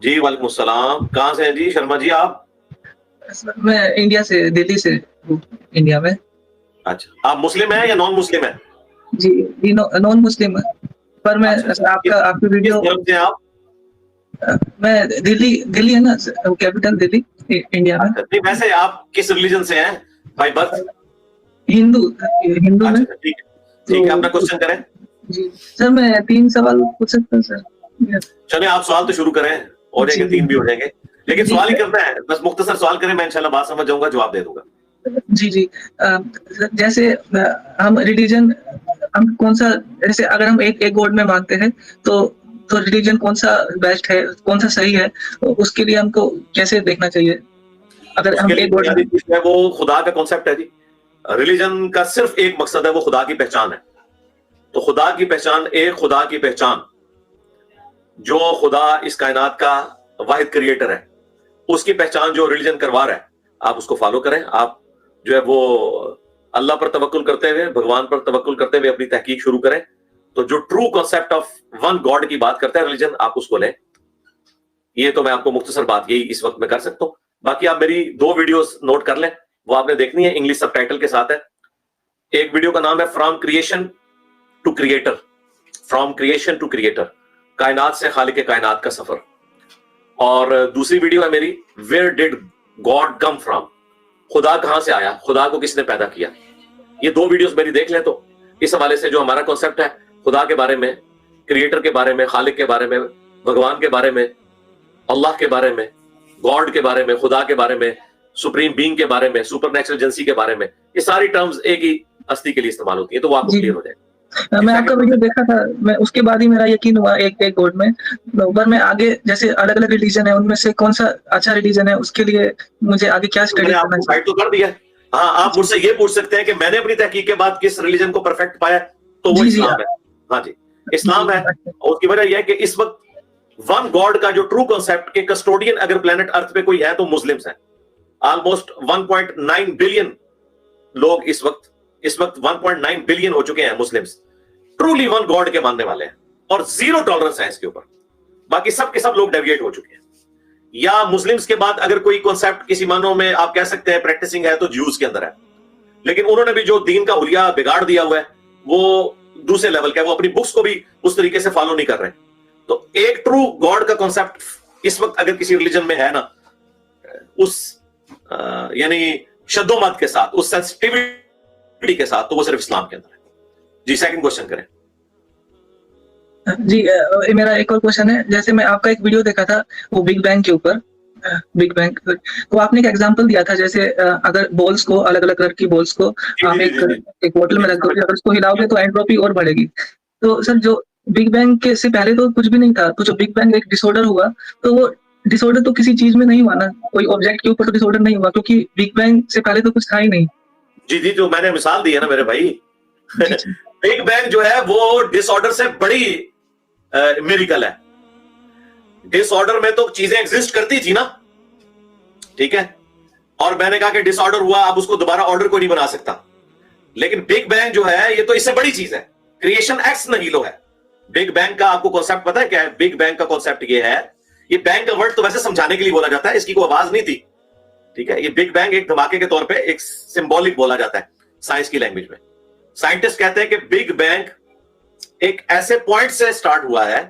جی وعلیکم السلام. کہاں سے ہیں جی شرما جی آپ؟ میں انڈیا سے، دلی سے ہوں، انڈیا میں. اچھا آپ مسلم ہیں یا نان مسلم ہیں؟ جی نان مسلم پر میں اچھا آپ کی کس ویڈیو. دھرم سے ہیں آپ؟ میں دلی ہے نا، کیپٹل دلی انڈیا میں. اچھا نہیں ویسے آپ کس ریلیجن سے ہیں بائی برتھ؟ ہندو میں. اچھا ٹھیک ہے تو ٹھیک ہے اپنا کوشچن کریں. جی سر میں 3 سوال پوچھ سکتا ہوں سر؟ چلیں آپ سوال تو شروع کریں، ہو جائیں گے 3 بھی ہو جائیں گے، لیکن جی سوال ہی کرنا ہے، بس مختصر سوال کریں، میں انشاءاللہ بات سمجھ جاؤں گا، جواب دے دوں گا. جی جیسے ہم ریلیجن، ہم کون سا، جیسے اگر ہم ایک گاڈ میں مانتے ہیں تو ریلیجن کون سا بیسٹ ہے، کون سا صحیح ہے، اس کے لیے ہم کو کیسے دیکھنا چاہیے اگر اس ہم کے لیے ایک گاڈ بنیادی میں. چیز ہے وہ خدا کا کانسیپٹ ہے جی. ریلیجن کا صرف ایک مقصد ہے، وہ خدا کی پہچان ہے. تو خدا کی پہچان، ایک خدا کی پہچان، جو خدا اس کائنات کا واحد کریٹر ہے، اس کی پہچان جو ریلیجن کروا رہا ہے، آپ اس کو فالو کریں. آپ جو ہے وہ اللہ پر توکل کرتے ہوئے، بھگوان پر توکل کرتے ہوئے اپنی تحقیق شروع کریں. تو جو true concept of one God کی بات کرتا ہے ریلیجن، آپ اس کو لیں. یہ تو میں آپ کو مختصر بات یہی اس وقت میں کر سکتا ہوں. باقی آپ میری 2 ویڈیوز نوٹ کر لیں، وہ آپ نے دیکھنی ہے، انگلش سب ٹائٹل کے ساتھ ہے. ایک ویڈیو کا نام ہے from creation to creator, from creation to creator, کائنات سے خالق کائنات کا سفر. اور دوسری ویڈیو ہے میری where dead God come from, خدا کہاں سے آیا، خدا کو کس نے پیدا کیا. یہ 2 ویڈیوز میری دیکھ لیں تو اس حوالے سے جو ہمارا کانسیپٹ ہے خدا کے بارے میں، کریٹر کے بارے میں، خالق کے بارے میں، بھگوان کے بارے میں، اللہ کے بارے میں، گاڈ کے بارے میں، خدا کے بارے میں، سپریم بینگ کے بارے میں، سپر نیچرل ایجنسی کے بارے میں، یہ ساری ٹرمز ایک ہی ہستی کے لیے استعمال ہوتی ہیں، تو وہ آپ کو جی کلیئر ہو جائے. میں آپ کا ویڈیو دیکھا تھا، میں اس کے بعد ہی میرا یقین ہوا ایک گاڈ میں. پر میں آگے جیسے الگ الگ ریلیجن ہے، ان میں سے کون سا اچھا ریلیجن ہے، اس کے لیے مجھے آگے کیا میں اسٹڈی نے آپ کرنا کو چاہیے. گائیڈ تو کر دیا. ہاں آپ مجھ سے یہ پوچھ سکتے ہیں کہ میں نے اپنی تحقیق کے بعد کس ریلیجن کو پرفیکٹ پایا، تو وہ جی اسلام ہے. ہاں جی اسلام ہے. اور اس کی وجہ یہ ہے کہ اس وقت ون گاڈ کا جو ٹرو کانسیپٹ کے کسٹوڈین اگر پلانٹ ارتھ پہ کوئی ہے تو مسلمز ہیں. آلموسٹ 1.9 بلین لوگ اس وقت 1.9 بلین ہو چکے ہیں مسلمز، ٹرولی ون گاڈ کے ماننے والے ہیں، اور 0 ٹالرنس ہے اس کے اوپر. باقی سب کے سب لوگ ڈیویٹ ہو چکے ہیں. یا مسلمز کے بعد اگر کوئی کانسیپٹ کسی معنوں میں آپ کہہ سکتے ہیں پریکٹسنگ ہے تو جیوز کے اندر ہے، لیکن انہوں نے بھی جو دین کا حلیہ بگاڑ دیا ہوا ہے وہ دوسرے لیول کا ہے، وہ اپنی بکس کو بھی اس طریقے سے فالو نہیں کر رہے. تو ایک ٹرو گاڈ کا کانسیپٹ اس وقت اگر کسی ریلیجن میں ہے نا، اس یعنی شد و مت کے ساتھ، اس سینسٹیوٹی کے ساتھ، تو وہ صرف اسلام کے اندر ہے. جی سیکنڈ کوشچن کریں. جی میرا ایک اور کوشچن ہے، جیسے میں آپ کا ایک ویڈیو دیکھا تھا وہ بگ بینگ کے اوپر، بگ بینگ تو آپ نے ایک ایگزامپل دیا تھا، جیسے اگر بولز کو، الگ الگ کلر کی بولز کو آپ ایک بوٹل میں رکھ دو گے، اگر اس کو ہلاؤ گے تو اینٹروپی اور بڑھے گی. تو سر جو بگ بینگ کے سے پہلے تو کچھ بھی نہیں تھا، تو جو بگ بینگ ایک ڈس آرڈر ہوا، تو وہ ڈس آرڈر تو کسی چیز میں نہیں ہوا نا، کوئی آبجیکٹ کے اوپر تو ڈس آرڈر نہیں ہوا، کیونکہ بگ بینگ سے پہلے تو کچھ تھا ہی نہیں. جی جو میں نے مثال دی ہے نا میرے بھائی، بگ بینگ جو ہے وہ ڈس آرڈر سے بڑی میریکل ہے. ڈس آرڈر میں تو چیزیں ایگزسٹ کرتی تھی نا، ٹھیک ہے، اور میں نے کہا کہ ڈس آرڈر ہوا، اب اس کو دوبارہ آرڈر کوئی نہیں بنا سکتا. لیکن بگ بینگ جو ہے یہ تو اس سے بڑی چیز ہے، کریشن ایکس نہیلو ہے. بگ بینگ کا آپ کو کانسیپٹ پتا ہے کیا ہے؟ بگ بینگ کا کانسیپٹ یہ ہے، یہ بینگ کا ورڈ تو ویسے سمجھانے کے لیے بولا جاتا ہے، اس کی کوئی آواز نہیں تھی، ٹھیک ہے. یہ بگ بینگ ایک دھماکے کے طور پہ ایک سمبولک بولا جاتا ہے سائنس کی لینگویج میں. سائنٹسٹ کہتے ہیں کہ بگ بینگ ایک ایسے پوائنٹ سے سٹارٹ ہوا ہے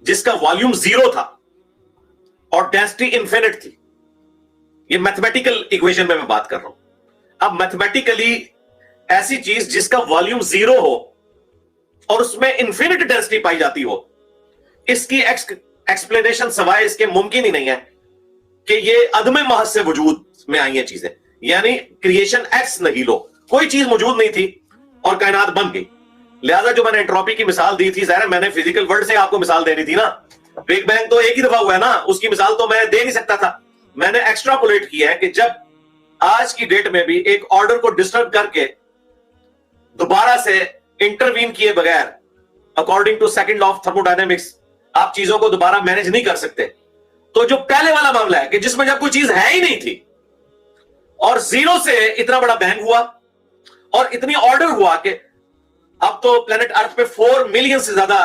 جس کا والیوم 0 تھا اور ڈینسٹی انفینٹ تھی. یہ میتھمیٹیکل ایکویشن میں بات کر رہا ہوں. اب میتھمیٹیکلی ایسی چیز جس کا والیوم 0 ہو اور اس میں انفینٹ ڈینسٹی پائی جاتی ہو، اس کی ایکسپلینیشن سوائے اس کے ممکن ہی نہیں ہے کہ یہ عدم محض سے وجود میں آئی ہیں چیزیں. یعنی کریشن ایکس نہیلو، کوئی چیز موجود نہیں تھی اور کائنات بن گئی. لہذا جو میں نے انٹروپی کی مثال دی تھی، ظاہر میں نے فزیکل ورڈ سے آپ کو مثال دینی تھی نا. بگ بینگ تو ایک ہی دفعہ ہوا ہے نا، اس کی مثال تو میں دے نہیں سکتا تھا. میں نے ایکسٹراپولیٹ کیا ہے کہ جب آج کی ڈیٹ میں بھی ایک آرڈر کو ڈسٹرب کر کے دوبارہ سے انٹروین کیے بغیر، according to second of thermodynamics, آپ چیزوں کو دوبارہ مینج نہیں کر سکتے. تو جو پہلے والا معاملہ ہے کہ جس میں جب کوئی چیز ہے ہی نہیں تھی اور 0 سے اتنا بڑا بینگ ہوا اور اتنی آرڈر ہوا کہ اب تو پلانٹ ارتھ پہ 4 ملین سے زیادہ